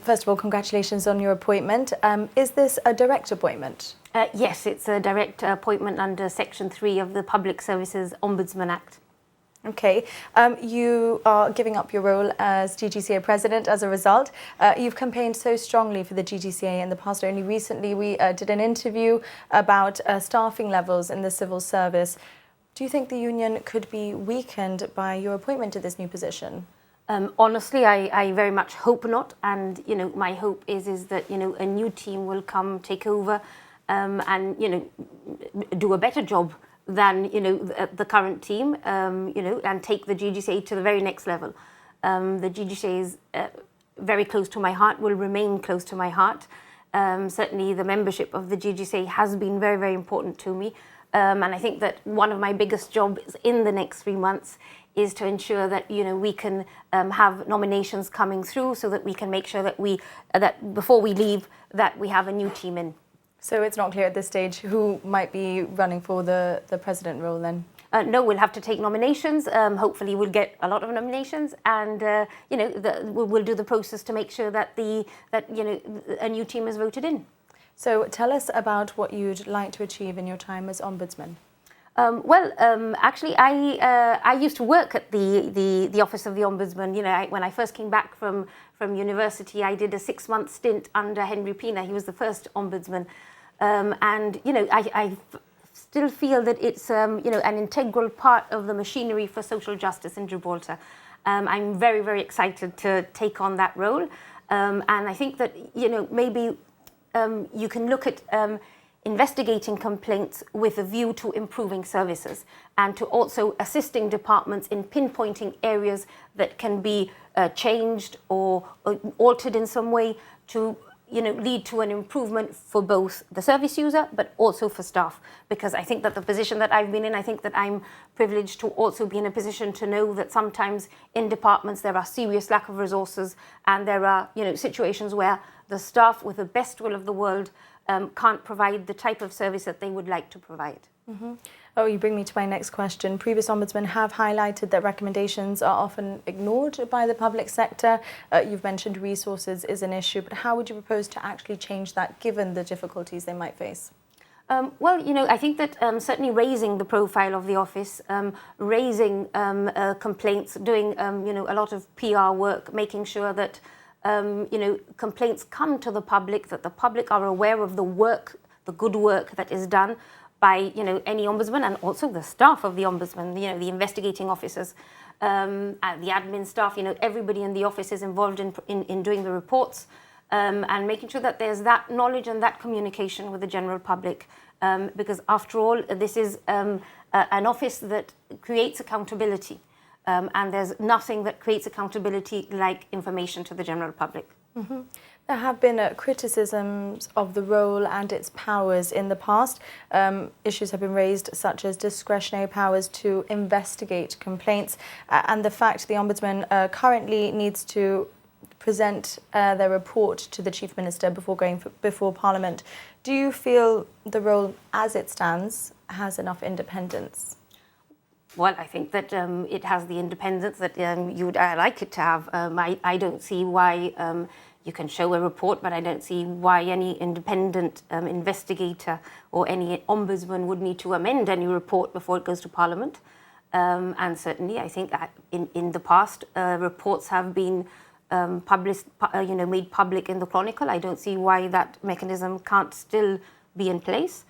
First of all, congratulations on your appointment. Is this a direct appointment? Yes, it's a direct appointment under Section 3 of the Public Services Ombudsman Act. Okay. You are giving up your role as GGCA president as a result. You've campaigned so strongly for the GGCA in the past. Only recently we did an interview about staffing levels in the civil service. Do you think the union could be weakened by your appointment to this new position? Honestly, I very much hope not. And, my hope is that, a new team will come, take over and, do a better job than, the current team, and take the GGCA to the very next level. The GGCA is very close to my heart, will remain close to my heart. Certainly the membership of the GGCA has been very, very important to me. And I think that one of my biggest jobs in the next 3 months is to ensure that we can have nominations coming through, so that we can make sure that that before we leave that we have a new team in. So it's not clear at this stage who might be running for the president role then? No, we'll have to take nominations. Hopefully we'll get a lot of nominations, and we'll do the process to make sure that a new team is voted in. So tell us about what you'd like to achieve in your time as Ombudsman. Actually, I used to work at the Office of the Ombudsman. When I first came back from university, I did a 6-month stint under Henry Pina. He was the first Ombudsman. I still feel that it's, an integral part of the machinery for social justice in Gibraltar. I'm very, very excited to take on that role. And I think that, maybe you can look at investigating complaints with a view to improving services, and to also assisting departments in pinpointing areas that can be changed or altered in some way to lead to an improvement for both the service user but also for staff. Because I think that the position that I've been in, I think that I'm privileged to also be in a position to know that sometimes in departments there are serious lack of resources, and there are situations where the staff, with the best will of the world, can't provide the type of service that they would like to provide. Mm-hmm. Oh, you bring me to my next question. Previous ombudsmen have highlighted that recommendations are often ignored by the public sector. You've mentioned resources is an issue, but how would you propose to actually change that, given the difficulties they might face? I think that certainly raising the profile of the office, raising complaints, doing a lot of PR work, making sure that complaints come to the public, that the public are aware of the work, the good work that is done by any ombudsman, and also the staff of the ombudsman, the investigating officers, and the admin staff. Everybody in the office is involved in doing the reports, and making sure that there's that knowledge and that communication with the general public, because after all, this is an office that creates accountability. And there's nothing that creates accountability like information to the general public. Mm-hmm. There have been criticisms of the role and its powers in the past. Issues have been raised, such as discretionary powers to investigate complaints, and the fact the Ombudsman currently needs to present their report to the Chief Minister before going before Parliament. Do you feel the role as it stands has enough independence? Well, I think that it has the independence that you would like it to have. I don't see why you can show a report, but I don't see why any independent investigator or any ombudsman would need to amend any report before it goes to Parliament. And certainly, I think that in the past, reports have been published, made public in the Chronicle. I don't see why that mechanism can't still be in place.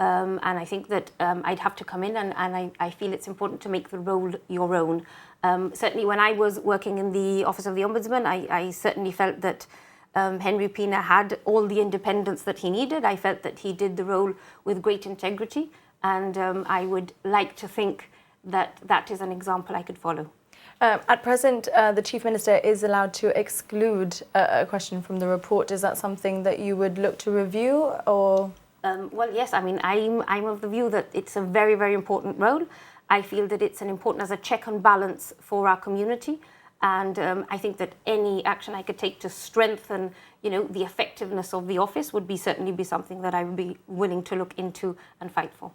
And I think that I'd have to come in, and I feel it's important to make the role your own. Certainly when I was working in the Office of the Ombudsman, I certainly felt that Henry Pina had all the independence that he needed. I felt that he did the role with great integrity, and I would like to think that that is an example I could follow. At present, the Chief Minister is allowed to exclude a question from the report. Is that something that you would look to review, or...? Well, yes. I mean, I'm of the view that it's a very, very important role. I feel that it's an important as a check and balance for our community, and I think that any action I could take to strengthen, the effectiveness of the office would certainly be something that I would be willing to look into and fight for.